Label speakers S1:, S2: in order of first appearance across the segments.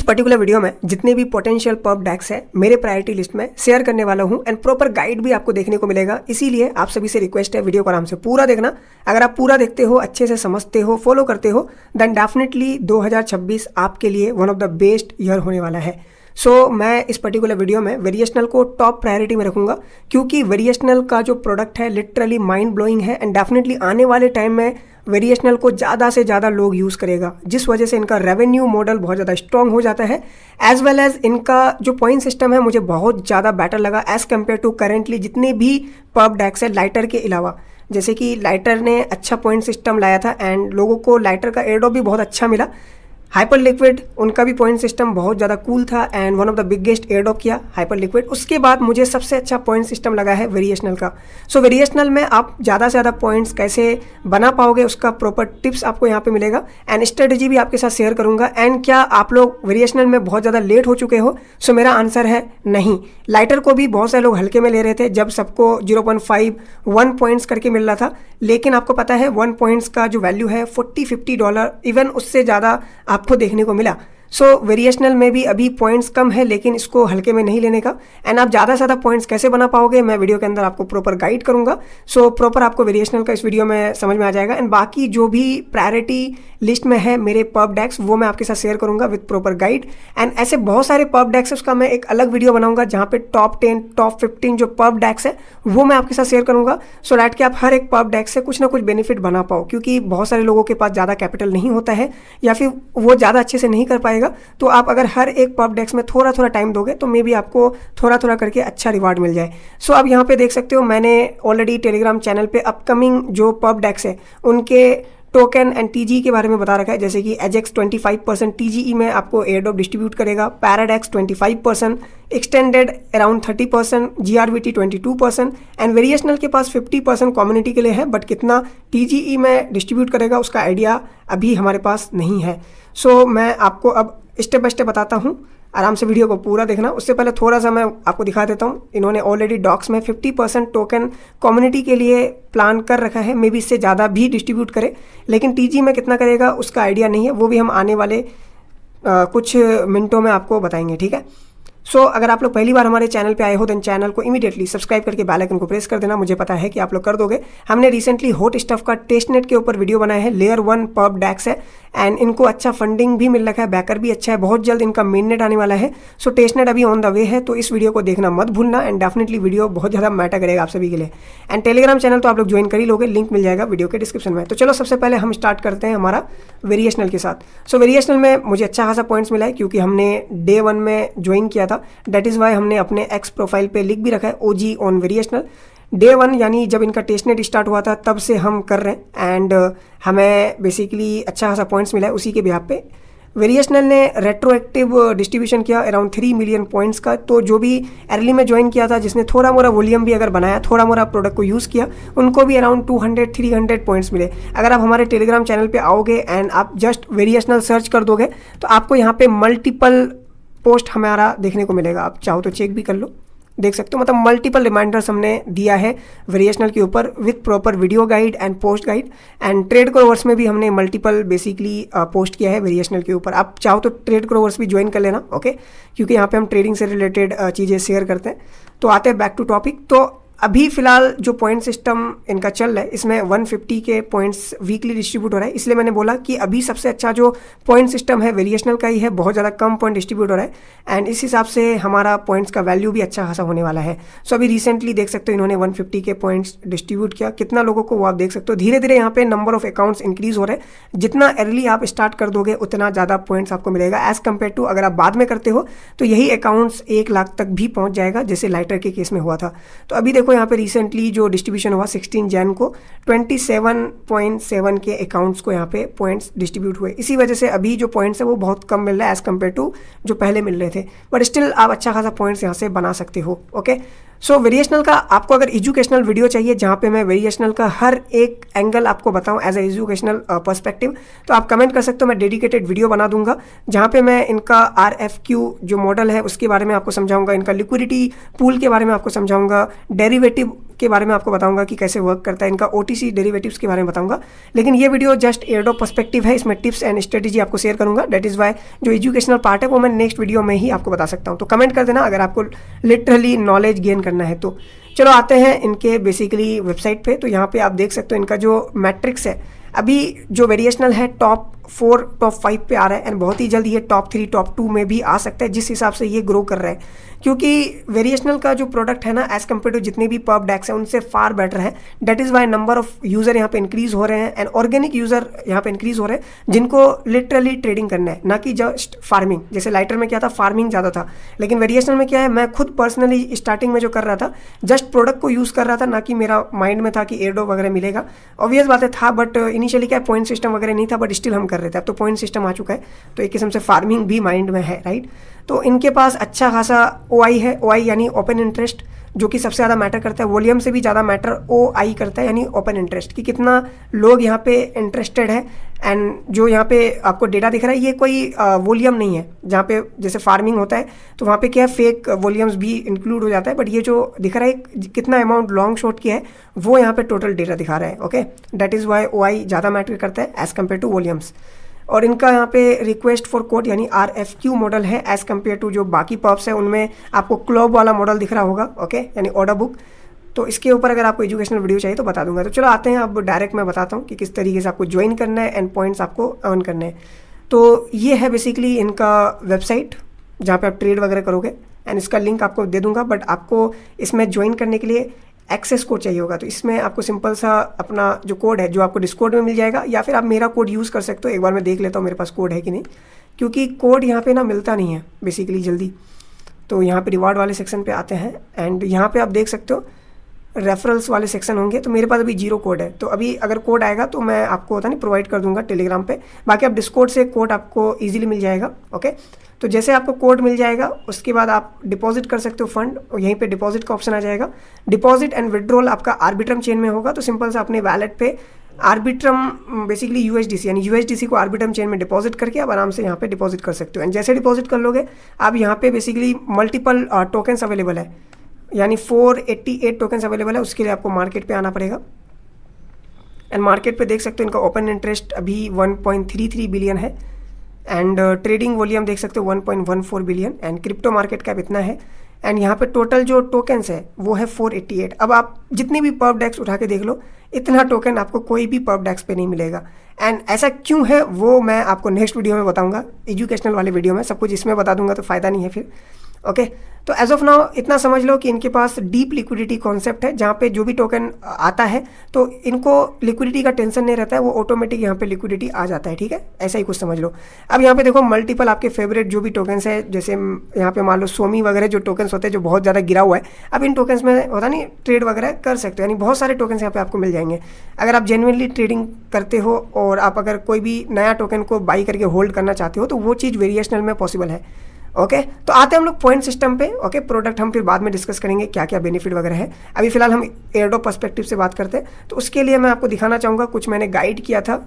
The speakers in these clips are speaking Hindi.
S1: इस पर्टिकुलर वीडियो में जितने भी पोटेंशियल पर्प डेक्स है मेरे प्रायोरिटी लिस्ट में शेयर करने वाला हूं एंड प्रॉपर गाइड भी आपको देखने को मिलेगा। इसीलिए आप सभी से रिक्वेस्ट है वीडियो को आराम से पूरा देखना। अगर आप पूरा देखते हो, अच्छे से समझते हो, फॉलो करते हो, देन डेफिनेटली 2026 आपके लिए one of the best year होने वाला है। मैं इस पर्टिकुलर वीडियो में वेरिएशनल को टॉप प्रायोरिटी में रखूंगा क्योंकि वेरिएशनल का जो प्रोडक्ट है लिटरली माइंड ब्लोइंग है एंड डेफिनेटली आने वाले टाइम में वेरिएशनल को ज़्यादा से ज़्यादा लोग यूज़ करेगा, जिस वजह से इनका रेवेन्यू मॉडल बहुत ज़्यादा स्ट्रॉन्ग हो जाता है। एज वेल एज इनका जो पॉइंट सिस्टम है मुझे बहुत ज़्यादा बेटर लगा एज़ कम्पेयर टू करेंटली जितने भी पर्प डेक्स है लाइटर के अलावा। जैसे कि लाइटर ने अच्छा पॉइंट सिस्टम लाया था एंड लोगों को लाइटर का एयरड्रॉप भी बहुत अच्छा मिला। हाइपर लिक्विड उनका भी पॉइंट सिस्टम बहुत ज़्यादा कूल था and one of the biggest airdrop किया हाइपर लिक्विड। उसके बाद मुझे सबसे अच्छा पॉइंट सिस्टम लगा है वेरिएशनल का। वेरिएशनल में आप ज़्यादा से ज़्यादा पॉइंट्स कैसे बना पाओगे उसका प्रॉपर टिप्स आपको यहाँ पे मिलेगा एंड स्ट्रेटेजी भी आपके साथ शेयर करूँगा। एंड क्या आप लोग वेरिएशनल में बहुत ज़्यादा लेट हो चुके हो? मेरा आंसर है नहीं। लाइटर को भी बहुत सारे लोग हल्के में ले रहे थे जब सबको 0.5 1 पॉइंट्स करके मिल रहा था, लेकिन आपको पता है 1 पॉइंट्स का जो वैल्यू है $40-50 इवन उससे ज़्यादा आपको देखने को मिला। वेरिएशनल में भी अभी पॉइंट्स कम है लेकिन इसको हल्के में नहीं लेने का। एंड आप ज़्यादा से ज़्यादा पॉइंट्स कैसे बना पाओगे मैं वीडियो के अंदर आपको प्रॉपर गाइड करूंगा। प्रॉपर आपको वेरिएशनल का इस वीडियो में समझ में आ जाएगा एंड बाकी जो भी प्रायोरिटी लिस्ट में है मेरे पर्प डेक्स वो मैं आपके साथ शेयर करूंगा विद प्रॉपर गाइड। एंड ऐसे बहुत सारे पर्प डेक्स है, उसका मैं एक अलग वीडियो बनाऊंगा जहाँ पे टॉप 10 टॉप 15 जो पर्प डेक्स है वो मैं आपके साथ शेयर करूंगा, सो दैट कि आप हर एक पर्प डेक्स से कुछ ना कुछ बेनिफिट बना पाओ। क्योंकि बहुत सारे लोगों के पास ज़्यादा कैपिटल नहीं होता है या फिर वो ज़्यादा अच्छे से नहीं कर पाएगा, तो आप अगर हर एक पर्प डेक्स में थोड़ा थोड़ा टाइम दोगे तो मे बी आपको थोड़ा थोड़ा करके अच्छा रिवार्ड मिल जाए। अब यहाँ पे देख सकते हो मैंने ऑलरेडी टेलीग्राम चैनल पे अपकमिंग जो पर्प डेक्स है उनके टोकन एंड टीजी के बारे में बता रखा है। जैसे कि एजेक्स 25% टीजीई में आपको एयरड्रॉप डिस्ट्रीब्यूट करेगा, पैराडेक्स 25%, एक्सटेंडेड अराउंड 30%, जीआरवीटी 22% एंड वेरिएशनल के पास 50% कम्युनिटी के लिए है, बट कितना टीजीई में डिस्ट्रीब्यूट करेगा उसका आइडिया अभी हमारे पास नहीं है। मैं आपको अब स्टेप बाय स्टेप बताता हूँ, आराम से वीडियो को पूरा देखना। उससे पहले थोड़ा सा मैं आपको दिखा देता हूँ, इन्होंने ऑलरेडी डॉक्स में 50% टोकन कम्युनिटी के लिए प्लान कर रखा है, मे बी इससे ज़्यादा भी डिस्ट्रीब्यूट करे, लेकिन टीजी में कितना करेगा उसका आइडिया नहीं है, वो भी हम आने वाले कुछ मिनटों में आपको बताएंगे, ठीक है। अगर आप लोग पहली बार हमारे चैनल पे आए हो देन चैनल को इमीडिएटली सब्सक्राइब करके बेल आइकन को प्रेस कर देना। मुझे पता है कि आप लोग कर दोगे। हमने रिसेंटली हॉट स्टफ का टेस्टनेट के ऊपर वीडियो बनाया है, लेयर 1 पर्प डेक्स है एंड इनको अच्छा फंडिंग भी मिल रखा है, बैकर भी अच्छा है, बहुत जल्द इनका मेननेट आने वाला है। टेस्टनेट अभी ऑन द वे है, तो इस वीडियो को देखना मत भूलना एंड डेफिनेटली वीडियो बहुत ज़्यादा मैटर करेगा आप सभी के लिए। एंड टेलीग्राम चैनल तो आप लोग ज्वाइन कर ही लोगे, लिंक मिल जाएगा वीडियो के डिस्क्रिप्शन में। तो चलो सबसे पहले हम स्टार्ट करते हैं हमारा वेरिएशनल के साथ। वेरिएशनल में मुझे अच्छा खासा पॉइंट्स मिला है क्योंकि हमने डे 1 में ज्वाइन किया था, दैट इज़ वाई हमने अपने एक्स प्रोफाइल पे लिख भी रखा है ओजी ऑन वेरिएशनल। डे 1 यानी जब इनका टेस्टनेट स्टार्ट हुआ था तब से हम कर रहे हैं एंड हमें बेसिकली अच्छा खासा पॉइंट्स मिला है उसी के बिहाफ पे। वेरिएशनल ने रेट्रोएक्टिव डिस्ट्रीब्यूशन किया अराउंड 3 मिलियन पॉइंट्स का, तो जो भी अर्ली में ज्वाइन किया था जिसने थोड़ा मोड़ा वॉल्यूम भी अगर बनाया, थोड़ा मोड़ा प्रोडक्ट को यूज़ किया, उनको भी अराउंड 200-300 पॉइंट्स मिले। अगर आप हमारे टेलीग्राम चैनल पे आओगे एंड आप जस्ट वेरिएशनल सर्च कर दोगे तो आपको यहाँ पे मल्टीपल पोस्ट हमारा देखने को मिलेगा, आप चाहो तो चेक भी कर लो, देख सकते हो। मतलब मल्टीपल रिमाइंडर्स हमने दिया है वेरिएशनल के ऊपर with proper video guide and post guide and trade क्रोवर्स में भी हमने मल्टीपल बेसिकली पोस्ट किया है वेरिएशनल के ऊपर। आप चाहो तो ट्रेड क्रोवर्स भी ज्वाइन कर लेना, ओके, क्योंकि यहाँ पे हम ट्रेडिंग से रिलेटेड चीज़ें शेयर करते हैं। तो आते हैं बैक टू टॉपिक। तो अभी फिलहाल जो पॉइंट सिस्टम इनका चल रहा है इसमें 150 के पॉइंट्स वीकली डिस्ट्रीब्यूट हो रहा है, इसलिए मैंने बोला कि अभी सबसे अच्छा जो पॉइंट सिस्टम है वेरिएशनल का ही है, बहुत ज़्यादा कम पॉइंट डिस्ट्रीब्यूट हो रहा है एंड इस हिसाब से हमारा पॉइंट्स का वैल्यू भी अच्छा खासा होने वाला है। अभी रिसेंटली देख सकते हो इन्होंने 150 के पॉइंट्स डिस्ट्रीब्यूट किया, कितना लोगों को वो आप देख सकते हो। धीरे धीरे यहाँ पे नंबर ऑफ अकाउंट्स इंक्रीज हो रहे हैं, जितना अर्ली आप स्टार्ट कर दोगे उतना ज़्यादा पॉइंट्स आपको मिलेगा एज कम्पेयर टू अगर आप बाद में करते हो तो यही अकाउंट्स 1 लाख तक भी पहुँच जाएगा जैसे लाइटर के केस में हुआ था। तो अभी देखो यहाँ पे रिसेंटली जो डिस्ट्रीब्यूशन हुआ 16 जन को 27.7 के अकाउंट्स को यहाँ पे पॉइंट्स डिस्ट्रीब्यूट हुए। इसी वजह से अभी जो पॉइंट्स है वो बहुत कम मिल रहा है एज कम्पेयर टू जो पहले मिल रहे थे, बट स्टिल आप अच्छा खासा पॉइंट्स यहाँ से बना सकते हो, ओके। वेरिएशनल का आपको अगर एजुकेशनल वीडियो चाहिए जहाँ पे मैं वेरिएशनल का हर एक एंगल आपको बताऊँ एज ए एजुकेशनल पर्सपेक्टिव, तो आप कमेंट कर सकते हो, मैं डेडिकेटेड वीडियो बना दूंगा जहाँ पे मैं इनका RFQ जो मॉडल है उसके बारे में आपको समझाऊंगा, इनका लिक्विडिटी पूल के बारे में आपको समझाऊंगा, डेरिवेटिव के बारे में आपको बताऊंगा कि कैसे वर्क करता है, इनका OTC डेरिवेटिव्स के बारे में बताऊंगा। लेकिन ये वीडियो जस्ट एयरड्रॉप पर्सपेक्टिव है, इसमें टिप्स एंड स्ट्रेटेजी आपको शेयर करूंगा। दैट इज़ वाई जो एजुकेशनल पार्ट है वो मैं नेक्स्ट वीडियो में ही आपको बता सकता हूँ। तो कमेंट कर देना अगर आपको लिटरली नॉलेज गेन करना है तो। चलो आते हैं इनके बेसिकली वेबसाइट पे। तो यहाँ पे आप देख सकते हो इनका जो मैट्रिक्स है, अभी जो वेरिएशनल है टॉप 4 टॉप 5 पे आ रहा है एंड बहुत ही जल्द ये टॉप 3 टॉप 2 में भी आ सकता है, जिस हिसाब से ये ग्रो कर रहा है। क्योंकि वेरिएशनल का जो प्रोडक्ट है ना, एज कम्पेयर टू जितने भी पर्प डेक्स हैं उनसे फार बेटर है। That is why number of user यहाँ पे इंक्रीज हो रहे हैं एंड ऑर्गेनिक यूज़र यहाँ पे इंक्रीज हो रहे हैं जिनको लिटरली ट्रेडिंग करना है, ना कि जस्ट फार्मिंग। जैसे लाइटर में क्या था, फार्मिंग ज़्यादा था, लेकिन वेरिएशनल में क्या है, मैं खुद पर्सनली स्टार्टिंग में जो कर रहा था जस्ट प्रोडक्ट को यूज़ कर रहा था, ना कि मेरा माइंड में था कि एयरड्रॉप वगैरह मिलेगा। ऑब्वियस बात है था, बट इनिशियली क्या पॉइंट सिस्टम वगैरह नहीं था, बट स्टिल हम कर रहे थे। अब तो पॉइंट सिस्टम आ चुका है, तो एक किस्म से फार्मिंग भी माइंड में है, राइट। तो इनके पास अच्छा खासा OI है, OI यानी ओपन इंटरेस्ट, जो कि सबसे ज़्यादा मैटर करता है। वॉल्यूम से भी ज़्यादा मैटर OI करता है, यानी ओपन इंटरेस्ट, कि कितना लोग यहाँ पे इंटरेस्टेड है। एंड जो यहाँ पे आपको डेटा दिख रहा है ये कोई वॉल्यूम नहीं है, जहाँ पे जैसे फार्मिंग होता है तो वहाँ पे क्या है, फेक वॉल्यूम्स भी इंक्लूड हो जाता है। बट ये जो दिख रहा है कितना अमाउंट लॉन्ग शॉर्ट किया है, वो यहाँ पे टोटल डेटा दिखा रहा है। Okay, that is why OI ज़्यादा मैटर करता है एज़ कम्पेयर टू वॉल्यूम्स। और इनका यहाँ पे रिक्वेस्ट फॉर कोड यानी RFQ मॉडल है, एज़ कम्पेयर टू जो बाकी पर्प्स है उनमें आपको क्लोब वाला मॉडल दिख रहा होगा। ओके, यानी ऑर्डर बुक। तो इसके ऊपर अगर आपको एजुकेशनल वीडियो चाहिए तो बता दूंगा। तो चलो आते हैं, अब डायरेक्ट मैं बताता हूँ कि किस तरीके से आपको ज्वाइन करना है एंड पॉइंट्स आपको अर्न करने हैं। तो ये है बेसिकली इनका वेबसाइट जहाँ पे आप ट्रेड वगैरह करोगे, एंड इसका लिंक आपको दे दूंगा। बट आपको इसमें ज्वाइन करने के लिए एक्सेस कोड चाहिए होगा। तो इसमें आपको सिंपल सा अपना जो कोड है जो आपको डिस्कॉर्ड में मिल जाएगा, या फिर आप मेरा कोड यूज़ कर सकते हो। एक बार मैं देख लेता हूँ मेरे पास कोड है कि नहीं, क्योंकि कोड यहाँ पे ना मिलता नहीं है बेसिकली जल्दी। तो यहाँ पे रिवार्ड वाले सेक्शन पे आते हैं एंड यहाँ पे आप देख सकते हो रेफरल्स वाले सेक्शन होंगे। तो मेरे पास अभी 0 कोड है, तो अभी अगर कोड आएगा तो मैं आपको होता नहीं प्रोवाइड कर दूंगा टेलीग्राम पे। बाकी आप डिस्कॉर्ड से कोड आपको ईजिली मिल जाएगा। ओके, तो जैसे आपको कोड मिल जाएगा उसके बाद आप डिपॉजिट कर सकते हो फंड, और यहीं पे डिपॉजिट का ऑप्शन आ जाएगा। डिपॉजिट एंड विड्रॉल आपका आर्बिट्रम चेन में होगा। तो सिंपल सा अपने वैलेट पे आर्बिट्रम बेसिकली USDC यानी USDC को आर्बिट्रम चेन में डिपॉजिट करके आप आराम से यहाँ पे डिपॉजिट कर सकते हो। एंड जैसे डिपॉजिट कर लोगे आप यहाँ पे बेसिकली मल्टीपल टोकन्स अवेलेबल है, यानी 488 टोकन्स अवेलेबल है। उसके लिए आपको मार्केट पे आना पड़ेगा। एंड मार्केट पे देख सकते हो इनका ओपन इंटरेस्ट अभी 1.33 बिलियन है एंड ट्रेडिंग वॉल्यूम देख सकते हो 1.14 billion and crypto market cap इतना है। एंड यहाँ पे टोटल जो टोकन्स है वो है 488। अब आप जितनी भी पर्प डेक्स उठा के देख लो, इतना टोकन आपको कोई भी पर्प डेक्स पे नहीं मिलेगा। एंड ऐसा क्यों है वो मैं आपको नेक्स्ट वीडियो में बताऊंगा, एजुकेशनल वाले वीडियो में। सब कुछ इसमें बता दूंगा तो फ़ायदा नहीं है फिर। ओके, तो एज ऑफ नाउ इतना समझ लो कि इनके पास डीप लिक्विडिटी कॉन्सेप्ट है, जहाँ पे जो भी टोकन आता है तो इनको लिक्विडिटी का टेंशन नहीं रहता है, वो ऑटोमेटिक यहाँ पे लिक्विडिटी आ जाता है। ठीक है, ऐसा ही कुछ समझ लो। अब यहाँ पे देखो मल्टीपल आपके फेवरेट जो भी टोकन्स है, जैसे यहाँ पे मान लो सोमी वगैरह जो टोकन्स होते हैं जो बहुत ज़्यादा गिरा हुआ है, अब इन टोकन्स में होता नहीं ट्रेड वगैरह कर सकते हो। यानी बहुत सारे टोकन्स यहाँ पे आपको मिल जाएंगे अगर आप जेन्युइनली ट्रेडिंग करते हो, और आप अगर कोई भी नया टोकन को बाई करके होल्ड करना चाहते हो तो वो चीज़ वेरिएशनल में पॉसिबल है। ओके, तो आते हैं हम लोग पॉइंट सिस्टम पे। ओके, प्रोडक्ट हम फिर बाद में डिस्कस करेंगे क्या क्या बेनिफिट वगैरह है। अभी फिलहाल हम एयरड्रॉप पर्सपेक्टिव से बात करते हैं। तो उसके लिए मैं आपको दिखाना चाहूँगा, कुछ मैंने गाइड किया था।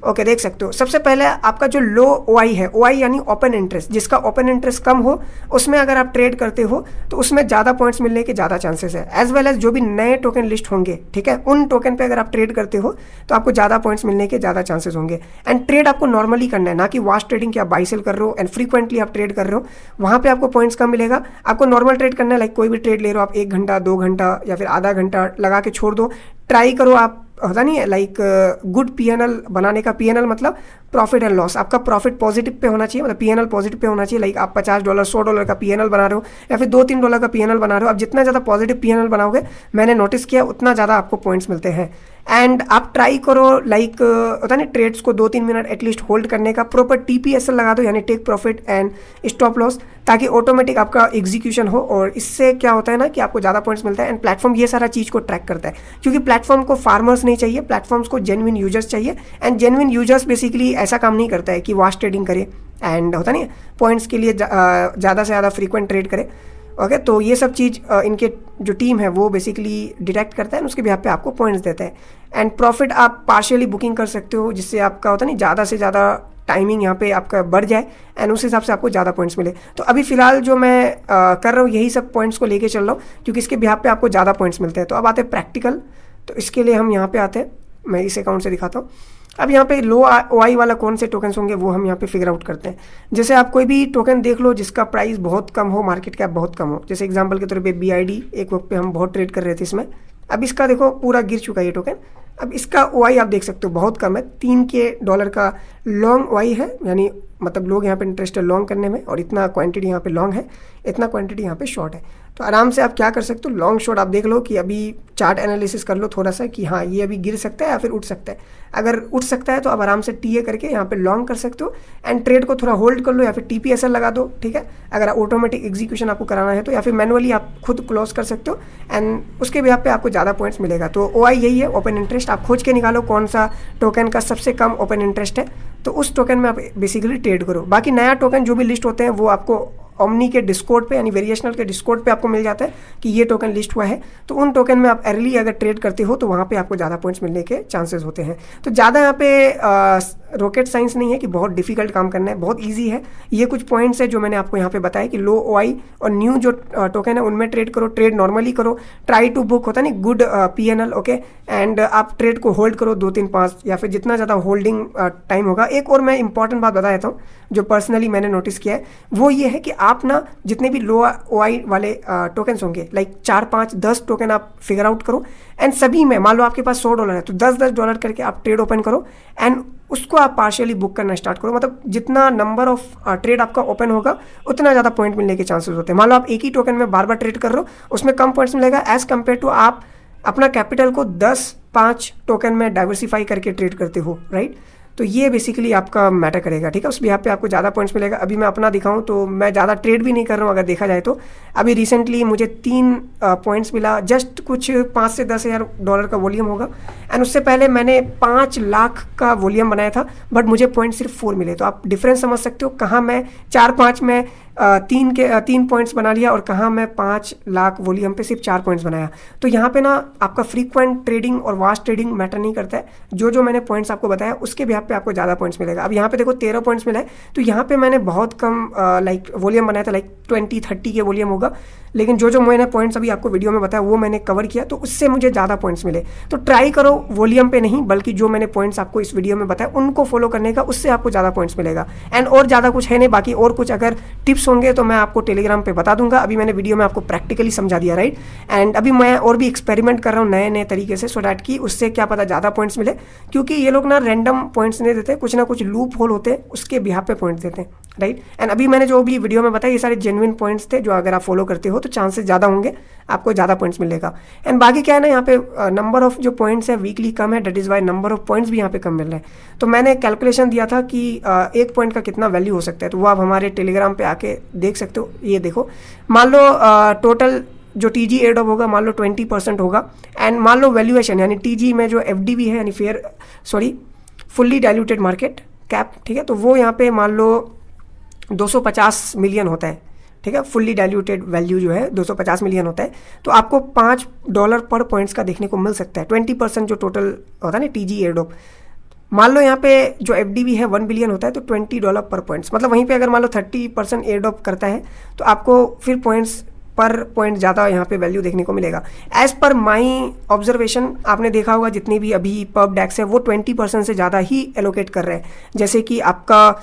S1: ओके, देख सकते हो सबसे पहले आपका जो लो OI है, OI यानी ओपन इंटरेस्ट, जिसका ओपन इंटरेस्ट कम हो उसमें अगर आप ट्रेड करते हो तो उसमें ज़्यादा पॉइंट्स मिलने के ज़्यादा चांसेस है। एज वेल एज जो भी नए टोकन लिस्ट होंगे, ठीक है, उन टोकन पे अगर आप ट्रेड करते हो तो आपको ज़्यादा पॉइंट्स मिलने के ज़्यादा चांसेस होंगे। एंड ट्रेड आपको नॉर्मली करना है, ना कि वास्ट ट्रेडिंग कि आप बाई सेल कर रहे हो एंड फ्रीक्वेंटली आप ट्रेड कर रहे हो, वहाँ पर आपको पॉइंट्स कम मिलेगा। आपको नॉर्मल ट्रेड करना है, लाइक कोई भी ट्रेड ले रहे हो आप 1 घंटा 2 घंटा या फिर आधा घंटा लगा के छोड़ दो, ट्राई करो। आप होता नहीं है लाइक गुड PNL बनाने का। PNL मतलब प्रॉफिट एंड लॉस, आपका प्रॉफिट पॉजिटिव पे होना चाहिए, मतलब PNL पॉजिटिव पे होना चाहिए। लाइक आप $50 $100 का PNL बना रहे हो या फिर $2-3 का PNL बना रहे हो, आप जितना ज़्यादा पॉजिटिव PNL बनाओगे, मैंने नोटिस किया उतना ज़्यादा आपको पॉइंट्स मिलते हैं। एंड आप ट्राई करो लाइक होता नहीं ट्रेड्स को 2-3 मिनट एटलीस्ट होल्ड करने का, प्रॉपर TPSL लगा दो यानी take profit and stop loss, ताकि ऑटोमेटिक आपका एग्जीक्यूशन हो। और इससे क्या होता है ना कि आपको ज़्यादा पॉइंट्स मिलता है। एंड प्लेटफॉर्म ये सारा चीज़ को ट्रैक करता है, क्योंकि प्लेटफॉर्म को फार्मर्स नहीं चाहिए, प्लेटफॉर्म्स को जेन्युइन यूजर्स चाहिए। एंड जेन्युइन यूजर्स बेसिकली ऐसा काम नहीं करता है कि वास्ट ट्रेडिंग करे एंड होता नहीं पॉइंट्स के लिए ज़्यादा से ज़्यादा फ्रीक्वेंट ट्रेड करे। ओके, तो ये सब चीज़ इनके जो टीम है वो बेसिकली डिटेक्ट करता है, उसके बिहाफ पे आपको पॉइंट्स देता है। एंड प्रॉफिट आप पार्शियली बुकिंग कर सकते हो, जिससे आपका होता नहीं ज़्यादा से ज़्यादा टाइमिंग यहाँ पे आपका बढ़ जाए एंड उस हिसाब से आपको ज़्यादा पॉइंट्स मिले। तो अभी फिलहाल जो मैं कर रहा हूँ यही सब पॉइंट्स को लेके चल रहा हूँ, क्योंकि इसके बिहाफ पे आपको ज़्यादा पॉइंट्स मिलते हैं। तो अब आते हैं प्रैक्टिकल। तो इसके लिए हम यहाँ पे आते हैं, मैं इस अकाउंट से दिखाता हूँ। अब यहाँ पे लो OI वाला कौन से टोकन्स होंगे वो हम यहाँ पे फिगर आउट करते हैं। जैसे आप कोई भी टोकन देख लो जिसका प्राइस बहुत कम हो, मार्केट कैप बहुत कम हो, जैसे एग्जांपल के तौर पे BID, एक वक्त पे हम बहुत ट्रेड कर रहे थे इसमें। अब इसका देखो पूरा गिर चुका है ये टोकन। अब इसका OI आप देख सकते हो बहुत कम है, $3 का लॉन्ग OI है, यानी मतलब लोग यहाँ पे इंटरेस्टेड लॉन्ग करने में, और इतना क्वांटिटी यहाँ पे लॉन्ग है, इतना क्वांटिटी यहाँ पे शॉर्ट है। तो आराम से आप क्या कर सकते हो, लॉन्ग शॉर्ट आप देख लो कि अभी चार्ट एनालिसिस कर लो थोड़ा सा कि हाँ ये अभी गिर सकता है या फिर उठ सकता है। अगर उठ सकता है तो आप आराम से TA करके यहाँ पे लॉन्ग कर सकते हो एंड ट्रेड को थोड़ा होल्ड कर लो या फिर TPSL लगा दो, ठीक है। अगर ऑटोमेटिक एग्जीक्यूशन आपको कराना है तो, या फिर मैनुअली आप खुद क्लोज कर सकते हो एंड उसके भी पे आपको ज़्यादा पॉइंट्स मिलेगा। तो OI यही है, ओपन इंटरेस्ट। आप खोज के निकालो कौन सा टोकन का सबसे कम ओपन इंटरेस्ट है, तो उस टोकन में आप बेसिकली ट्रेड करो। बाकी नया टोकन जो भी लिस्ट होते हैं वो आपको ओमनी के डिस्कॉर्ड पे यानी वेरिएशनल के डिस्कॉर्ड पे आपको मिल जाता है कि ये टोकन लिस्ट हुआ है। तो उन टोकन में आप अर्ली अगर ट्रेड करते हो तो वहाँ पे आपको ज़्यादा पॉइंट्स मिलने के चांसेस होते हैं। तो ज़्यादा यहाँ पे रॉकेट साइंस नहीं है कि बहुत डिफिकल्ट काम करना है, बहुत ईजी है। ये कुछ पॉइंट्स है जो मैंने आपको यहाँ पे बताया कि लो OI और न्यू जो टोकन है उनमें ट्रेड करो, ट्रेड नॉर्मली करो, ट्राई टू बुक होता है नहीं, गुड PNL, ओके। एंड आप ट्रेड को होल्ड करो 2 3 5 या फिर जितना ज़्यादा होल्डिंग टाइम होगा। एक और मैं इंपॉर्टेंट बात बता देता हूँ जो पर्सनली मैंने नोटिस किया है, वो ये है कि आप ना जितने भी लो OI वाले टोकन्स होंगे, लाइक 4 5 10 टोकन आप फिगर आउट करो एंड सभी में मान लो आपके पास $100 है तो $10 करके आप ट्रेड ओपन करो एंड उसको आप पार्शियली बुक करना स्टार्ट करो। मतलब जितना नंबर ऑफ ट्रेड आपका ओपन होगा उतना ज़्यादा पॉइंट मिलने के चांसेस होते हैं। मान लो आप एक ही टोकन में बार बार ट्रेड कर रहे हो, उसमें कम पॉइंट्स मिलेगा एज कम्पेयर टू आप अपना कैपिटल को 10-5 टोकन में डाइवर्सिफाई करके ट्रेड करते हो, राइट। तो ये बेसिकली आपका मैटर करेगा, ठीक है। उस बिहाफ पे आपको ज़्यादा पॉइंट्स मिलेगा। अभी मैं अपना दिखाऊं तो मैं ज़्यादा ट्रेड भी नहीं कर रहा हूँ, अगर देखा जाए तो अभी रिसेंटली मुझे 3 पॉइंट्स मिला, जस्ट कुछ 5 से 10 हज़ार डॉलर का वॉल्यूम होगा एंड उससे पहले मैंने 5 लाख का वॉल्यूम बनाया था बट मुझे पॉइंट सिर्फ 4 मिले। तो आप डिफरेंस समझ सकते हो कहाँ मैं 4-5 में 3 पॉइंट्स बना लिया और कहाँ मैं 5 लाख वॉल्यूम पे सिर्फ 4 पॉइंट्स बनाया। तो यहाँ पे ना आपका फ्रीक्वेंट ट्रेडिंग और वास्ट ट्रेडिंग मैटर नहीं करता है, जो मैंने पॉइंट्स आपको बताया उसके बिहाफ पे आपको ज़्यादा पॉइंट्स मिलेगा। अब यहाँ पे देखो 13 पॉइंट्स मिला है, तो यहाँ पे मैंने बहुत कम लाइक वॉल्यूम बनाया था, लाइक 20-30 के वॉल्यूम होगा, लेकिन जो मैंने पॉइंट्स अभी आपको वीडियो में बताया वो मैंने कवर किया तो उससे मुझे ज़्यादा पॉइंट्स मिले। तो ट्राई करो वॉल्यूम पे नहीं बल्कि जो मैंने पॉइंट्स आपको इस वीडियो में बताया उनको फॉलो करने का, उससे आपको ज़्यादा पॉइंट्स मिलेगा। एंड और ज़्यादा कुछ है नहीं, बाकी और कुछ अगर टिप्स होंगे तो मैं आपको टेलीग्राम पे बता दूंगा। अभी मैंने वीडियो में आपको प्रैक्टिकली समझा दिया, राइट। एंड अभी मैं और भी एक्सपेरिमेंट कर रहा हूँ नए तरीके से, सो डैट कि उससे क्या पता ज़्यादा पॉइंट्स मिले, क्योंकि ये लोग ना रैंडम पॉइंट्स नहीं देते, कुछ ना कुछ लूप होल होते हैं उसके बिहाफ पे पॉइंट्स देते हैं, राइट। एंड अभी मैंने जो भी वीडियो में बताया ये सारे जेन्युइन पॉइंट्स थे, जो अगर आप फॉलो करते हो तो चांसेस ज़्यादा होंगे आपको ज़्यादा पॉइंट्स मिलेगा। एंड बाकी क्या है ना, यहाँ पे नंबर ऑफ जो पॉइंट्स है वीकली कम है, that is why number of points भी यहाँ पे कम मिल रहे हैं। तो मैंने कैलकुलेशन दिया था कि 1 पॉइंट का कितना वैल्यू हो सकता है, तो वो आप हमारे टेलीग्राम पे आके देख सकते हो। ये देखो, मान लो टोटल जो TG एयरड्रॉप होगा मान लो 20% होगा एंड मान लो वैल्यूएशन यानी TG में जो FDV है यानी फुल्ली डाइल्यूटेड मार्केट कैप, ठीक है, तो वो यहाँ पे मान लो 250 मिलियन होता है, ठीक है। फुल्ली डाइल्यूटेड वैल्यू जो है 250 मिलियन होता है, तो आपको $5 पर पॉइंट्स का देखने को मिल सकता है। 20% जो टोटल होता है ना TG एयरड्रॉप, मान लो यहाँ पे जो FDV है 1 बिलियन होता है तो $20 पर पॉइंट्स, मतलब वहीं पे अगर मान लो 30% एयरड्रॉप करता है तो आपको फिर पॉइंट्स पर पॉइंट ज़्यादा यहाँ पे वैल्यू देखने को मिलेगा। एज पर माई ऑब्जर्वेशन आपने देखा होगा जितनी भी अभी पब डेक्स है वो 20% से ज़्यादा ही एलोकेट कर रहे हैं। जैसे कि आपका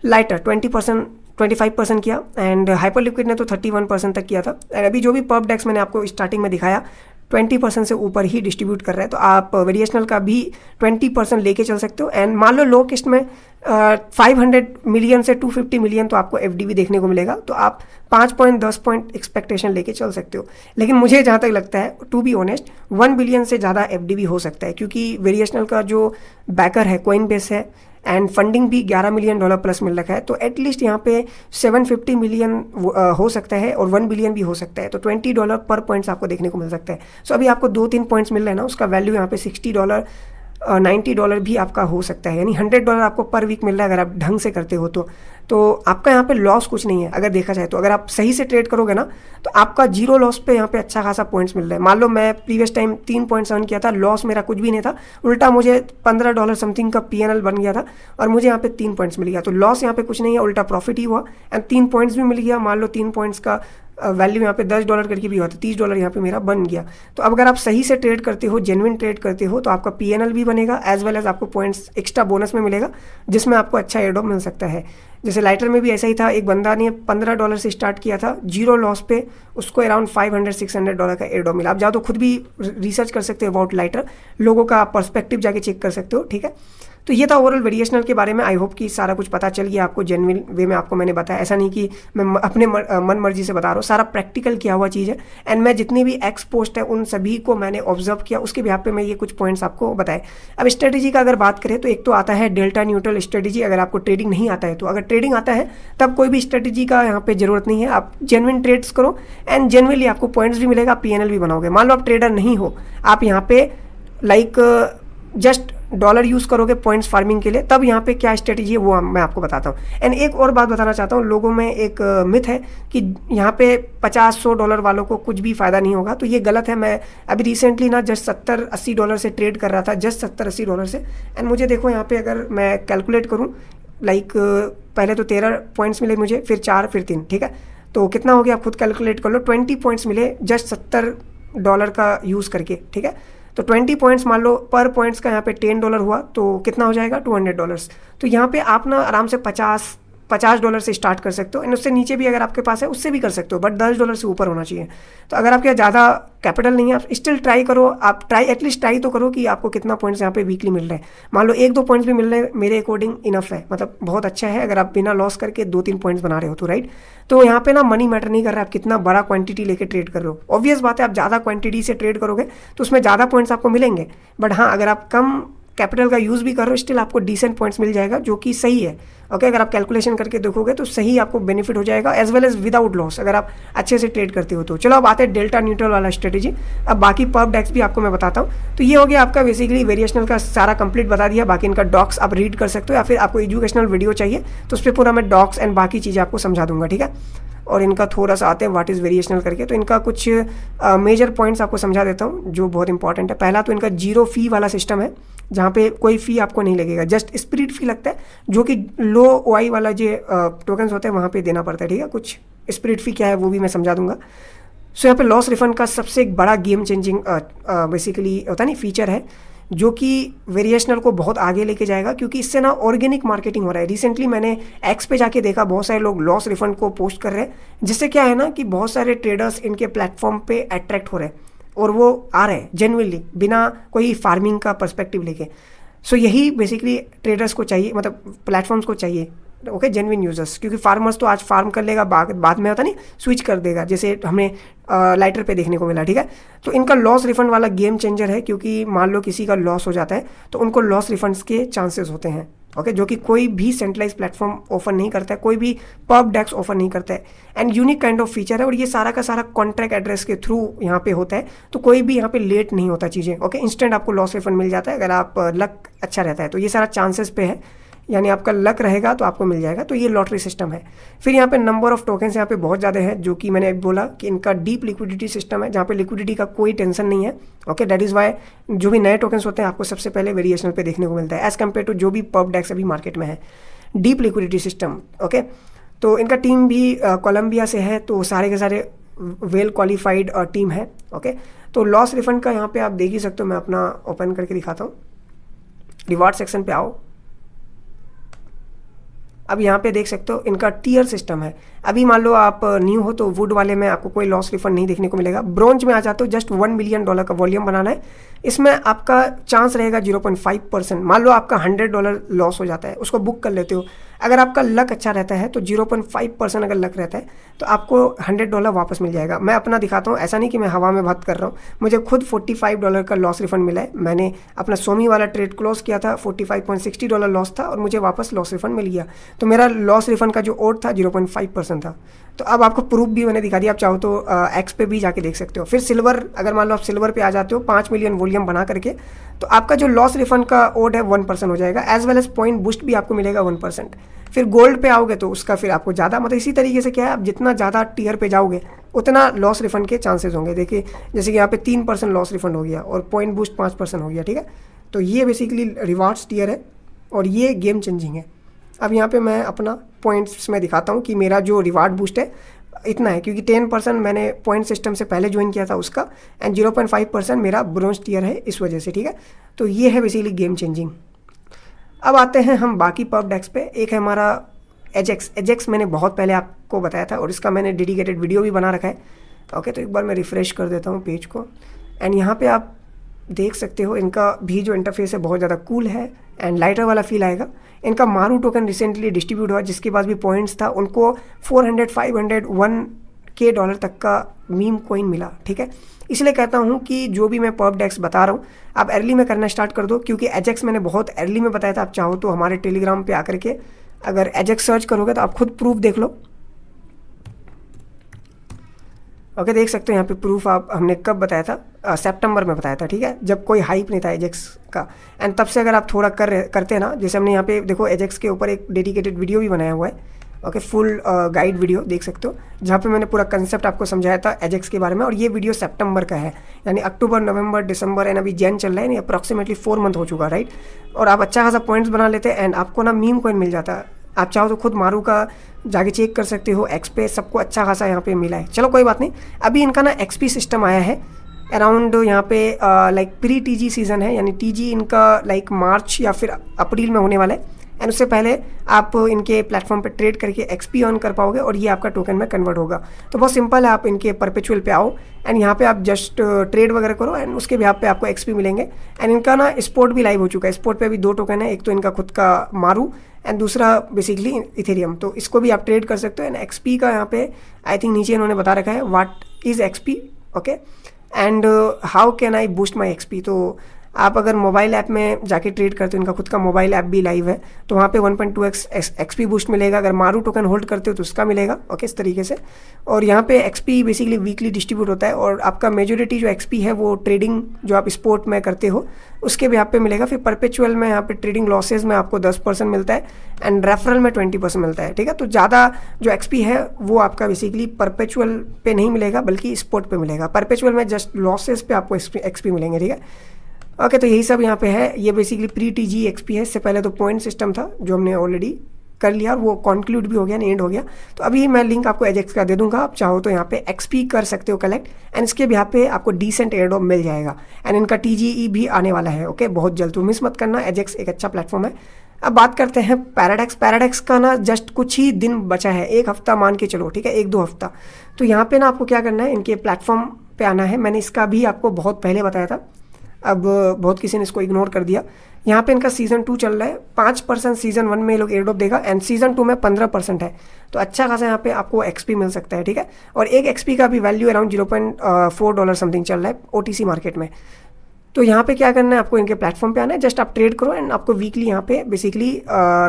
S1: लाइटर 20% 25% किया एंड हाइपर लिक्विड ने तो 31% तक किया था। एंड अभी जो भी पब डेक्स मैंने आपको स्टार्टिंग में दिखाया 20% से ऊपर ही डिस्ट्रीब्यूट कर रहे हैं, तो आप वेरिएशनल का भी 20% लेके चल सकते हो। एंड मान लो लो किस्ट में 500 मिलियन से 250 मिलियन तो आपको FDV देखने को मिलेगा, तो आप 5 पॉइंट 10 पॉइंट एक्सपेक्टेशन लेके चल सकते हो। लेकिन मुझे जहाँ तक लगता है टू बी ऑनेस्ट 1 बिलियन से ज़्यादा FDV हो सकता है, क्योंकि वेरिएशनल का जो बैकर है कोइनबेस है एंड फंडिंग भी $11 मिलियन प्लस मिल रखा है, तो एटलीस्ट यहाँ पे 750 मिलियन हो सकता है और 1 बिलियन भी हो सकता है, तो $20 पर पॉइंट्स आपको देखने को मिल सकता है। सो अभी आपको 2-3 पॉइंट्स मिल रहे हैं ना, उसका वैल्यू यहाँ पे $60 $90 भी आपका हो सकता है, यानी $100 आपको पर वीक मिल रहा है अगर आप ढंग से करते हो तो आपका यहाँ पे लॉस कुछ नहीं है अगर देखा जाए तो। अगर आप सही से ट्रेड करोगे ना तो आपका जीरो लॉस पे यहाँ पे अच्छा खासा पॉइंट्स मिल रहा है। मान लो मैं प्रीवियस टाइम 3.7 किया था, लॉस मेरा कुछ भी नहीं था, उल्टा मुझे $15 समथिंग का PNL बन गया था और मुझे यहाँ पे 3 पॉइंट्स मिल गया। तो लॉस यहाँ पे कुछ नहीं है, उल्टा प्रॉफिट ही हुआ एंड 3 पॉइंट्स भी मिल गया। मान लो 3 पॉइंट्स का वैल्यू यहाँ पे $10 करके भी हुआ था, $30 यहाँ पे मेरा बन गया। तो अब अगर आप सही से ट्रेड करते हो, जेन्युइन ट्रेड करते हो, तो आपका PNL भी बनेगा एज वेल एज आपको पॉइंट्स एक्स्ट्रा बोनस में मिलेगा, जिसमें आपको अच्छा एयर ड्रॉप मिल सकता है। जैसे लाइटर में भी ऐसा ही था, एक बंदा ने $15 से स्टार्ट किया था जीरो लॉस पे, उसको अराउंड $500-600 का एयर ड्रॉप मिला। आप जाओ तो खुद भी रिसर्च कर सकते हो अबाउट लाइटर, लोगों का पर्सपेक्टिव जाके चेक कर सकते हो, ठीक है। तो ये था ओवरऑल वेरिएशनल के बारे में। आई होप कि सारा कुछ पता चल गया आपको, जेन्युइन वे में आपको मैंने बताया, ऐसा नहीं कि मैं अपने मन मर्जी से बता रहा हूँ, सारा प्रैक्टिकल किया हुआ चीज़ है। एंड मैं जितनी भी एक्स पोस्ट है उन सभी को मैंने ऑब्जर्व किया, उसके बिहाफ पे मैं ये कुछ पॉइंट्स आपको बताए। अब स्ट्रेटेजी का अगर बात करें तो एक तो आता है डेल्टा न्यूट्रल स्ट्रेटेजी। अगर आपको ट्रेडिंग नहीं आता है तो, अगर ट्रेडिंग आता है तब कोई भी स्ट्रेटेजी का यहाँ पे जरूरत नहीं है, आप जेन्युइन ट्रेड्स करो एंड जेन्युइनली आपको पॉइंट्स भी मिलेगा, PNL भी बनाओगे। मान लो आप ट्रेडर नहीं हो, आप यहाँ पे लाइक जस्ट डॉलर यूज़ करोगे पॉइंट्स फार्मिंग के लिए, तब यहाँ पे क्या स्ट्रेटेजी है वो मैं आपको बताता हूँ। एंड एक और बात बताना चाहता हूँ, लोगों में एक मिथ है कि यहाँ पे $50-100 वालों को कुछ भी फ़ायदा नहीं होगा, तो ये गलत है। मैं अभी रिसेंटली ना जस्ट $70-80 से ट्रेड कर रहा था, जस्ट $70-80 से। एंड मुझे देखो यहाँ पे अगर मैं कैलकुलेट करूँ, लाइक पहले तो 13 पॉइंट्स मिले मुझे, फिर 4, फिर 3, ठीक है। तो कितना हो गया आप खुद कैलकुलेट कर लो, 20 पॉइंट्स मिले जस्ट $70 का यूज़ करके, ठीक है। तो 20 पॉइंट्स मान लो, पर पॉइंट्स का यहाँ पे $10 हुआ तो कितना हो जाएगा, $200। तो यहाँ पे आप ना आराम से $50 से स्टार्ट कर सकते हो एंड उससे नीचे भी अगर आपके पास है उससे भी कर सकते हो, बट $10 से ऊपर होना चाहिए। तो अगर आपके ज़्यादा कैपिटल नहीं है, आप स्टिल ट्राई करो, आप एटलीस्ट ट्राई तो करो कि आपको कितना पॉइंट्स यहाँ पे वीकली मिल रहे हैं। मान लो 1-2 पॉइंट्स भी मिल रहे हैं, मेरे अकॉर्डिंग इनफ है, मतलब बहुत अच्छा है। अगर आप बिना लॉस करके 2-3 पॉइंट्स बना रहे हो तो, राइट। तो यहाँ पे ना मनी मैटर नहीं कर रहा है, आप कितना बड़ा क्वांटिटी लेके ट्रेड कर रहे हो। ऑब्वियस बात है, आप ज़्यादा क्वांटिटी से ट्रेड करोगे तो उसमें ज़्यादा पॉइंट्स आपको मिलेंगे, बट हाँ अगर आप कम कैपिटल का यूज़ भी कर रहे हो स्टिल आपको डिसेंट पॉइंट्स मिल जाएगा, जो कि सही है। ओके, अगर आप कैलकुलेशन करके देखोगे तो सही आपको बेनिफिट हो जाएगा, as well as without loss, अगर आप अच्छे से ट्रेड करते हो तो। चलो अब आते हैं डेल्टा न्यूट्रल वाला स्ट्रेटेजी। अब बाकी पर्प डेक्स भी आपको मैं बताता हूँ। तो ये हो गया आपका बेसिकली वेरिएशनल का सारा कंप्लीट बता दिया। बाकी इनका डॉक्स आप रीड कर सकते हो, या फिर आपको एजुकेशनल वीडियो चाहिए तो उस पर पूरा मैं डॉक्स एंड बाकी चीज़ें आपको समझा दूंगा, ठीक है। और इनका थोड़ा सा आते हैं व्हाट इज़ वेरिएशनल करके। तो इनका कुछ मेजर पॉइंट्स आपको समझा देता हूँ जो बहुत इंपॉर्टेंट है। पहला तो इनका 0 फी वाला सिस्टम है, जहाँ पे कोई फ़ी आपको नहीं लगेगा, जस्ट स्पिरिट फी लगता है, जो कि लो OI वाला जो टोकन्स होते हैं वहाँ पे देना पड़ता है, ठीक है। कुछ स्पिरिट फी क्या है वो भी मैं समझा दूंगा। सो यहाँ पे लॉस रिफंड का सबसे एक बड़ा गेम चेंजिंग बेसिकली होता है नहीं फीचर है, जो कि वेरिएशनल को बहुत आगे लेके जाएगा, क्योंकि इससे ना ऑर्गेनिक मार्केटिंग हो रहा है। रिसेंटली मैंने एक्स पे जाके देखा बहुत सारे लोग लॉस रिफंड को पोस्ट कर रहे हैं, जिससे क्या है ना कि बहुत सारे ट्रेडर्स इनके प्लेटफॉर्म पे अट्रैक्ट हो रहे हैं और वो आ रहे हैं जेन्युइनली बिना कोई फार्मिंग का पर्सपेक्टिव लेके। सो यही बेसिकली ट्रेडर्स को चाहिए, मतलब प्लेटफॉर्म्स को चाहिए, ओके, जेन्युइन यूजर्स। क्योंकि फार्मर्स तो आज फार्म कर लेगा, बाद में होता नहीं स्विच कर देगा, जैसे हमें लाइटर पे देखने को मिला, ठीक है। तो इनका लॉस रिफंड वाला गेम चेंजर है, क्योंकि मान लो किसी का लॉस हो जाता है तो उनको लॉस रिफंड्स के चांसेस होते हैं, ओके, जो कि कोई भी सेंट्रलाइज प्लेटफॉर्म ऑफर नहीं करता है, कोई भी पर्प डेक्स ऑफर नहीं करता है। And unique kind of feature है, और ये सारा का सारा कॉन्ट्रैक्ट एड्रेस के थ्रू यहाँ पे होता है, तो कोई भी यहाँ पे लेट नहीं होता चीज़ें, ओके। इंस्टेंट आपको लॉस रिफंड मिल जाता है अगर आप लक अच्छा रहता है, तो ये सारा चांसेस पे है, यानी आपका लक रहेगा तो आपको मिल जाएगा। तो ये लॉटरी सिस्टम है। फिर यहाँ पे नंबर ऑफ टोकन्स यहाँ पे बहुत ज़्यादा है, जो कि मैंने बोला कि इनका डीप लिक्विडिटी सिस्टम है, जहाँ पे लिक्विडिटी का कोई टेंशन नहीं है, ओके। दैट इज़ वाई जो भी नए टोकन्स होते हैं आपको सबसे पहले वेरिएशनल पे देखने को मिलता है, एज़ कम्पेयर टू जो भी पर्प डेक्स अभी मार्केट में है। Deep liquidity system, okay. तो इनका टीम भी कोलंबिया से है, तो सारे के सारे वेल क्वालिफाइड टीम है, ओके। तो लॉस रिफंड का यहाँ पे आप देख ही सकते हो, मैं अपना ओपन करके दिखाता हूँ। रिवार्ड सेक्शन पे आओ, अब यहाँ पे देख सकते हो इनका टियर सिस्टम है। अभी मान लो आप न्यू हो तो वुड वाले में आपको कोई लॉस रिफंड नहीं देखने को मिलेगा। ब्रोंज में आ जाते हो, जस्ट $1 मिलियन का वॉल्यूम बनाना है, इसमें आपका चांस रहेगा 0.5%। मान लो आपका $100 लॉस हो जाता है, उसको बुक कर लेते हो, अगर आपका लक अच्छा रहता है तो 0.5% अगर लक रहता है तो आपको $100 वापस मिल जाएगा। मैं अपना दिखाता हूँ, ऐसा नहीं कि मैं हवा में बात कर रहा हूँ। मुझे खुद $45 का लॉस रिफंड मिला है। मैंने अपना सोमी वाला ट्रेड क्लोज किया था, $45.60 लॉस था और मुझे वापस लॉस रिफंड मिल गया। तो मेरा लॉस रिफंड का जो ओड था 0.5% था। तो अब आपको प्रूफ भी मैंने दिखा दिया, आप चाहो तो एक्स पे भी जाके देख सकते हो। फिर सिल्वर, अगर मान लो आप सिल्वर पे आ जाते हो 5 मिलियन वॉल्यूम बना करके, तो आपका जो लॉस रिफंड का ओड है 1% हो जाएगा, as well as point boost भी आपको मिलेगा 1%। फिर गोल्ड पे आओगे तो उसका फिर आपको ज़्यादा, मतलब इसी तरीके से क्या है, आप जितना ज़्यादा टीयर पे जाओगे उतना लॉस रिफंड के चांसेस होंगे। देखिए जैसे कि यहाँ पे 3% लॉस रिफंड हो गया और पॉइंट बूस्ट 5% हो गया, ठीक है। तो ये बेसिकली रिवार्ड्स टीयर है और ये गेम चेंजिंग है। अब यहाँ पे मैं अपना पॉइंट्स में दिखाता हूँ कि मेरा जो रिवार्ड बूस्ट है इतना है, क्योंकि 10% मैंने पॉइंट सिस्टम से पहले ज्वाइन किया था उसका, एंड 0.5% मेरा ब्रोंज टियर है इस वजह से, ठीक है। तो ये है बेसिकली गेम चेंजिंग। अब आते हैं हम बाकी पब डेक्स पे। एक है हमारा एजेक्स मैंने बहुत पहले आपको बताया था और इसका मैंने डेडिकेटेड वीडियो भी बना रखा है। ओके, तो एक बार मैं रिफ़्रेश कर देता हूँ पेज को, एंड यहाँ पे आप देख सकते हो इनका भी जो इंटरफेस है बहुत ज़्यादा कूल है एंड लाइटर वाला फील आएगा। इनका मारू टोकन रिसेंटली डिस्ट्रीब्यूट हुआ, जिसके पास भी पॉइंट्स था उनको 400, 500, $1K तक का मीम कॉइन मिला, ठीक है। इसलिए कहता हूँ कि जो भी मैं पब डेक्स बता रहा हूँ आप अर्ली में करना स्टार्ट कर दो, क्योंकि एजेक्स मैंने बहुत अर्ली में बताया था। आप चाहो तो हमारे टेलीग्राम पे आकर के अगर एजेक्स सर्च करोगे तो आप खुद प्रूफ देख लो। ओके, देख सकते हो यहाँ पे प्रूफ। आप हमने कब बताया था, सितंबर में बताया था, ठीक है, जब कोई हाइप नहीं था एजेक्स का। एंड तब से अगर आप थोड़ा करते ना, जैसे हमने यहाँ पे देखो एजेक्स के ऊपर एक डेडिकेटेड वीडियो भी बनाया हुआ है। ओके, फुल गाइड वीडियो देख सकते हो, जहाँ पे मैंने पूरा कंसेप्ट आपको समझाया था एजेक्स के बारे में। और ये वीडियो सितंबर का है, यानी अक्टूबर, नवंबर, दिसंबर एंड अभी जैन चल रहा है, यानी अप्रॉक्सीमेटली 4 मंथ हो चुका, राइट। और आप अच्छा खासा पॉइंट्स बना लेते हैं एंड आपको ना मीम कॉइन मिल जाता है। आप चाहो तो खुद मारू का जाके चेक कर सकते हो, एक्स पे सबको अच्छा खासा यहाँ पे मिला है। चलो कोई बात नहीं, अभी इनका ना एक्सपी सिस्टम आया है अराउंड यहाँ पे लाइक प्री टीजी सीज़न है, यानी टीजी इनका लाइक मार्च या फिर अप्रैल में होने वाला है। एंड उससे पहले आप इनके प्लेटफॉर्म पे ट्रेड करके एक्सपी अर्न कर पाओगे और ये आपका टोकन में कन्वर्ट होगा। तो बहुत सिंपल है, आप इनके परपेचुअल पे आओ एंड यहाँ पे आप जस्ट ट्रेड वगैरह करो एंड उसके बिहाफ पे आपको एक्सपी मिलेंगे। एंड इनका ना स्पोर्ट भी लाइव हो चुका है। स्पोर्ट पे अभी 2 टोकन है, एक तो इनका खुद का मारू एंड दूसरा बेसिकली इथेरियम। तो इसको भी आप ट्रेड कर सकते हो। एंड एक्सपी का यहाँ पे आई थिंक नीचे इन्होंने बता रखा है what is XP, okay, and how can I boost my XP. तो आप अगर मोबाइल ऐप में जाके ट्रेड करते हो, इनका खुद का मोबाइल ऐप भी लाइव है, तो वहाँ पे 1.2x एक्सपी बूस्ट मिलेगा। अगर मारू टोकन होल्ड करते हो तो उसका मिलेगा, ओके, इस तरीके से। और यहाँ पे एक्सपी बेसिकली वीकली डिस्ट्रीब्यूट होता है और आपका मेजोरिटी जो एक्सपी है वो ट्रेडिंग जो आप स्पोर्ट में करते हो उसके भी यहाँ पे मिलेगा। फिर परपेचुअल में यहाँ पे ट्रेडिंग लॉसेज में आपको 10% मिलता है एंड रेफरल में 20% मिलता है, ठीक है। तो ज़्यादा जो एक्सपी है वो आपका बेसिकली परपेचुअल पे नहीं मिलेगा बल्कि स्पोर्ट पे मिलेगा। परपेचुअल में जस्ट लॉसेज पे आपको एक्सपी मिलेंगे, ठीक है। ओके, तो यही सब यहाँ पे है। ये बेसिकली प्री टीजी एक्सपी है। इससे पहले तो पॉइंट सिस्टम था जो हमने ऑलरेडी कर लिया और वो कंक्लूड भी हो गया, एंड हो गया। तो अभी मैं लिंक आपको एजेक्स का दे दूंगा, आप चाहो तो यहाँ पे एक्सपी कर सकते हो कलेक्ट एंड इसके यहाँ पे आपको डिसेंट एयरड्रॉप मिल जाएगा। एंड इनका टीजीई भी आने वाला है, ओके, बहुत जल्द, तो मिस मत करना। एजेक्स एक अच्छा प्लेटफॉर्म है। अब बात करते हैं पैराडेक्स का ना जस्ट कुछ ही दिन बचा है, 1 हफ्ता मान के चलो, ठीक है, 1-2 हफ्ता। तो यहाँ पे ना आपको क्या करना है, इनके प्लेटफॉर्म पे आना है। मैंने इसका भी आपको बहुत पहले बताया था, अब बहुत किसी ने इसको इग्नोर कर दिया। यहाँ पे इनका सीज़न 2 चल रहा है, 5% सीज़न 1 में ये लोग एयरड्रॉप देगा एंड सीज़न 2 में 15% है। तो अच्छा खासा यहाँ पे आपको एक्सपी मिल सकता है, ठीक है। और एक एक्सपी का भी वैल्यू अराउंड $0.4 समथिंग चल रहा है OTC मार्केट में। तो यहाँ पे क्या करना है, आपको इनके प्लेटफॉर्म पे आना है, जस्ट आप ट्रेड करो एंड आपको वीकली यहाँ पे बेसिकली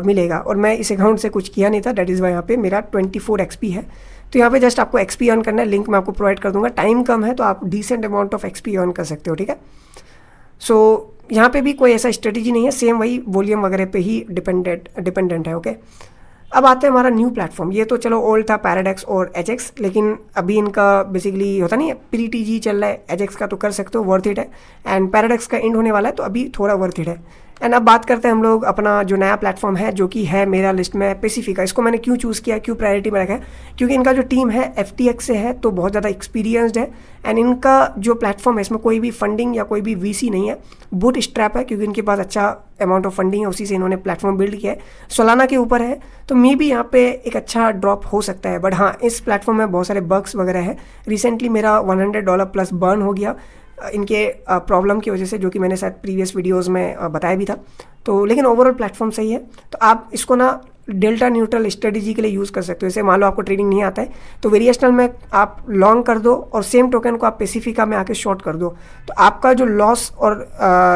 S1: मिलेगा। और मैं इस अकाउंट से कुछ किया नहीं था, दैट इज़ वाई यहाँ पे मेरा 24 XP है। तो यहाँ पे जस्ट आपको एक्सपी अर्न करना है, लिंक मैं आपको प्रोवाइड कर दूंगा। टाइम कम है तो आप decent amount of XP earn कर सकते हो, ठीक है। सो यहाँ पे भी कोई ऐसा स्ट्रेटेजी नहीं है, सेम वही वॉल्यूम वगैरह पे ही डिपेंडेंट है, ओके। अब आते हैं हमारा न्यू प्लेटफॉर्म। ये तो चलो ओल्ड था पैराडेक्स और एजेक्स, लेकिन अभी इनका बेसिकली होता नहीं है, प्री टीजी चल रहा है। एजेक्स का तो कर सकते हो, वर्थ इट है, एंड पैराडेक्स का एंड होने वाला है तो अभी थोड़ा वर्थ इट है। एंड अब बात करते हैं हम लोग अपना जो नया प्लेटफॉर्म है, जो कि है मेरा लिस्ट में पेसिफिका। इसको मैंने क्यों चूज़ किया, क्यों प्रायोरिटी में रखा है, क्योंकि इनका जो टीम है FTX से है, तो बहुत ज़्यादा एक्सपीरियंसड है। एंड इनका जो प्लेटफॉर्म है इसमें कोई भी फंडिंग या कोई भी VC नहीं है, बूट स्ट्रैप है, क्योंकि इनके पास अच्छा अमाउंट ऑफ फंडिंग है, उसी से इन्होंने प्लेटफॉर्म बिल्ड किया है। सोलाना के ऊपर है, तो मे भी यहाँ पे एक अच्छा ड्रॉप हो सकता है। बट हाँ, इस प्लेटफॉर्म में बहुत सारे बग्स वगैरह है। रिसेंटली मेरा $100 प्लस बर्न हो गया इनके प्रॉब्लम की वजह से, जो कि मैंने शायद प्रीवियस वीडियोस में बताया भी था। तो लेकिन ओवरऑल प्लेटफॉर्म सही है, तो आप इसको ना डेल्टा न्यूट्रल स्ट्रेटेजी के लिए यूज़ कर सकते हो। जैसे मान लो आपको ट्रेडिंग नहीं आता है तो वेरिएशनल में आप लॉन्ग कर दो और सेम टोकन को आप पेसिफिका में आके शॉर्ट कर दो, तो आपका जो लॉस और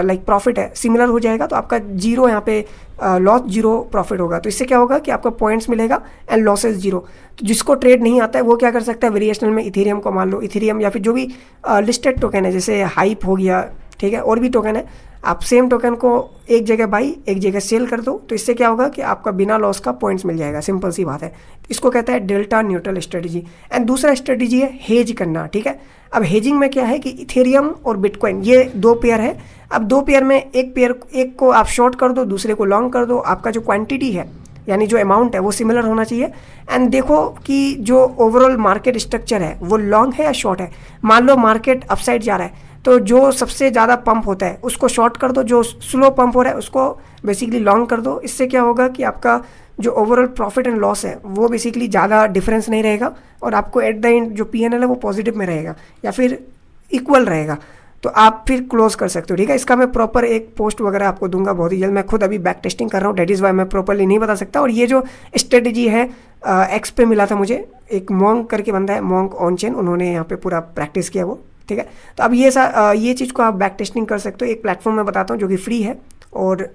S1: लाइक प्रॉफिट है सिमिलर हो जाएगा। तो आपका जीरो यहाँ पे लॉस जीरो प्रॉफिट होगा। तो इससे क्या होगा कि आपका पॉइंट्स मिलेगा एंड लॉसेज जीरो। तो जिसको ट्रेड नहीं आता है वो क्या कर सकता है, वेरिएशनल में इथेरियम को मान लो, इथेरियम या फिर जो भी लिस्टेड टोकन है जैसे हाइप हो गया, ठीक है, और भी टोकन है, आप सेम टोकन को एक जगह बाई एक जगह सेल कर दो। तो इससे क्या होगा कि आपका बिना लॉस का पॉइंट्स मिल जाएगा। सिंपल सी बात है। इसको कहता है डेल्टा न्यूट्रल स्ट्रेटजी। एंड दूसरा स्ट्रेटजी है हेज करना, ठीक है। अब हेजिंग में क्या है कि इथेरियम और बिटकॉइन ये दो पेयर है। अब दो पेयर में एक को आप शॉर्ट कर दो, दूसरे को लॉन्ग कर दो। आपका जो क्वांटिटी है यानी जो अमाउंट है वो सिमिलर होना चाहिए। एंड देखो कि जो ओवरऑल मार्केट स्ट्रक्चर है वो लॉन्ग है या शॉर्ट है। मान लो मार्केट अपसाइड जा रहा है तो जो सबसे ज़्यादा पंप होता है उसको शॉर्ट कर दो, जो स्लो पंप हो रहा है उसको बेसिकली लॉन्ग कर दो। इससे क्या होगा कि आपका जो ओवरऑल प्रॉफिट एंड लॉस है वो बेसिकली ज़्यादा डिफरेंस नहीं रहेगा और आपको एट द एंड जो पीएनएल है वो पॉजिटिव में रहेगा या फिर इक्वल रहेगा। तो आप फिर क्लोज कर सकते हो, ठीक है। इसका मैं प्रॉपर एक पोस्ट वगैरह आपको दूंगा बहुत ही जल्द। मैं खुद अभी बैक टेस्टिंग कर रहा हूँ, डेट इज़ वाई मैं प्रॉपरली नहीं बता सकता। और ये जो स्ट्रेटजी है एक्स पे मिला था मुझे, एक मॉन्क करके बंदा है, मॉन्क ऑन चेन, उन्होंने यहाँ पे पूरा प्रैक्टिस किया वो, ठीक है। तो अब ये चीज़ को आप बैक टेस्टिंग कर सकते हो। एक प्लेटफॉर्म में बताता हूँ जो कि फ्री है और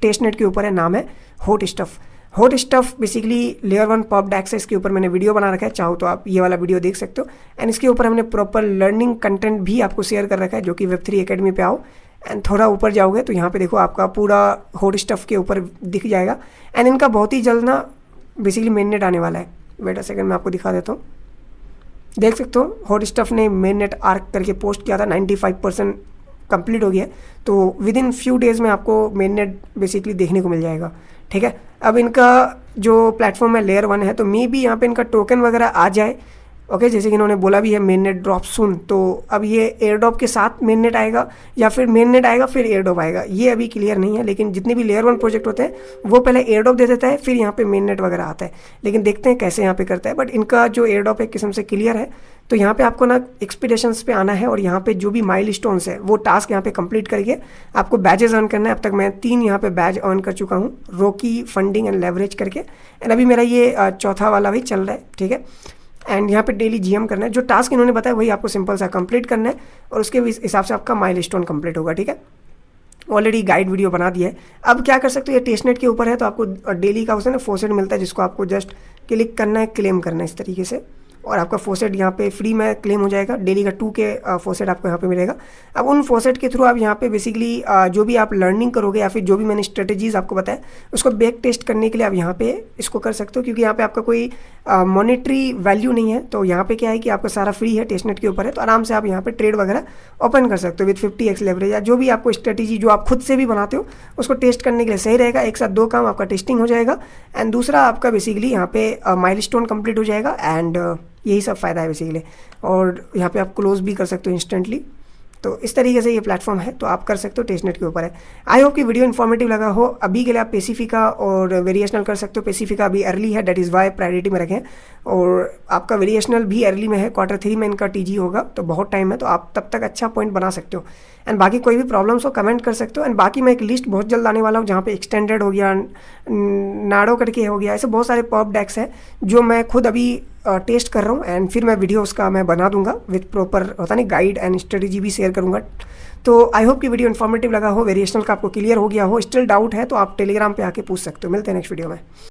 S1: टेस्टनेट के ऊपर है, नाम है hot stuff. Hot stuff basically layer 1 pop डैक्स है। इसके ऊपर मैंने वीडियो बना रखा है, चाहो तो आप ये वाला वीडियो देख सकते हो। एंड इसके ऊपर हमने प्रॉपर लर्निंग कंटेंट भी आपको शेयर कर रखा है, जो कि Web3 एकेडमी पे आओ एंड थोड़ा ऊपर जाओगे तो यहाँ पे देखो आपका पूरा हॉट स्टफ के ऊपर दिख जाएगा। एंड इनका बहुत ही जल्द ना बेसिकली मेननेट आने वाला है। वेट अ सेकंड, मैं आपको दिखा देता हूँ। देख सकते हो हॉट स्टफ ने मेननेट आर्क करके पोस्ट किया था, 95% कंप्लीट हो गया है। तो विद इन फ्यू डेज़ में आपको मेननेट बेसिकली देखने को मिल जाएगा, ठीक है। अब इनका जो प्लेटफॉर्म है लेयर 1 है, तो मे भी यहाँ पे इनका टोकन वगैरह आ जाए, ओके। जैसे कि इन्होंने बोला भी है मेननेट ड्रॉप सुन। तो अब ये एयर ड्रॉप के साथ मेननेट आएगा या फिर मेननेट आएगा फिर एयर ड्रॉप आएगा, ये अभी क्लियर नहीं है। लेकिन जितने भी लेयर 1 प्रोजेक्ट होते हैं वो पहले एयर ड्रॉप दे देता है, फिर यहाँ पे मेननेट वगैरह आता है। लेकिन देखते हैं कैसे यहाँ पे करता है। बट इनका जो एयर ड्रॉप एक किस्म से क्लियर है। तो यहाँ पे आपको ना एक्सपीडिशंस पे आना है और यहाँ पे जो भी माइलस्टोन्स है वो टास्क यहाँ पे कंप्लीट करके आपको बैजेस अर्न करना है। अब तक मैं 3 यहाँ पे बैज अर्न कर चुका हूँ, रॉकी, फंडिंग एंड लेवरेज करके। एंड अभी मेरा ये चौथा वाला भी चल रहा है, ठीक है। एंड यहाँ पे डेली जीएम करना है। जो टास्क इन्होंने बताया वही आपको सिंपल सा कंप्लीट करना है और उसके हिसाब से आपका माइलस्टोन कंप्लीट होगा, ठीक है। ऑलरेडी गाइड वीडियो बना दिया है। अब क्या कर सकते हो, ये टेस्टनेट के ऊपर है तो आपको डेली का उससे ना फोसेट मिलता है, जिसको आपको जस्ट क्लिक करना है, क्लेम करना है इस तरीके से, और आपका फोसेट यहाँ पे फ्री में क्लेम हो जाएगा। डेली का 2 के फोसेट आपको यहाँ पे मिलेगा। अब उन फोसेट के थ्रू आप यहाँ पे बेसिकली जो भी आप लर्निंग करोगे या फिर जो भी मैंने स्ट्रेटजीज आपको बताया उसको बैक टेस्ट करने के लिए आप यहाँ पे इसको कर सकते हो, क्योंकि यहाँ पे आपका कोई मॉनेटरी वैल्यू नहीं है। तो यहाँ पे क्या है कि आपका सारा फ्री है, टेस्टनेट के ऊपर है। तो आराम से आप यहाँ पे ट्रेड वगैरह ओपन कर सकते हो विद 50x लेवरेज, या जो भी आपको स्ट्रेटजी जो आप खुद से भी बनाते हो उसको टेस्ट करने के लिए सही रहेगा। एक साथ 2 काम, आपका टेस्टिंग हो जाएगा एंड दूसरा आपका बेसिकली यहाँ पे माइलस्टोन कंप्लीट हो जाएगा। एंड यही सब फ़ायदा है बेसिकली। और यहाँ पे आप क्लोज भी कर सकते हो इंस्टेंटली। तो इस तरीके से ये प्लेटफॉर्म है, तो आप कर सकते हो, टेस्टनेट के ऊपर है। आई होप कि वीडियो इन्फॉर्मेटिव लगा हो। अभी के लिए आप पेसिफिका और वेरिएशनल कर सकते हो। पेसिफिका अभी अर्ली है, डेट इज़ वाई प्रायोरिटी में रखें। और आपका वेरिएशनल भी अर्ली में है, Q3 में इनका टीजी होगा, तो बहुत टाइम है। तो आप तब तक अच्छा पॉइंट बना सकते हो। एंड बाकी कोई भी प्रॉब्लम्स हो कमेंट कर सकते हो। एंड बाकी मैं एक लिस्ट बहुत जल्द आने वाला हूँ जहाँ पे एक्सटेंडेड हो गया, नाडो करके हो गया, ऐसे बहुत सारे पॉप डेक्स हैं जो मैं खुद अभी टेस्ट कर रहा हूँ। एंड फिर मैं वीडियो उसका मैं बना दूंगा विद प्रॉपर होता नहीं गाइड एंड स्ट्रेटजी भी शेयर करूँगा। तो आई होप कि वीडियो इन्फॉर्मेटिव लगा हो, वेरिएशनल का आपको क्लियर हो गया हो। स्टिल डाउट है तो आप टेलीग्राम पे आके पूछ सकते हो। मिलते हैं नेक्स्ट वीडियो में।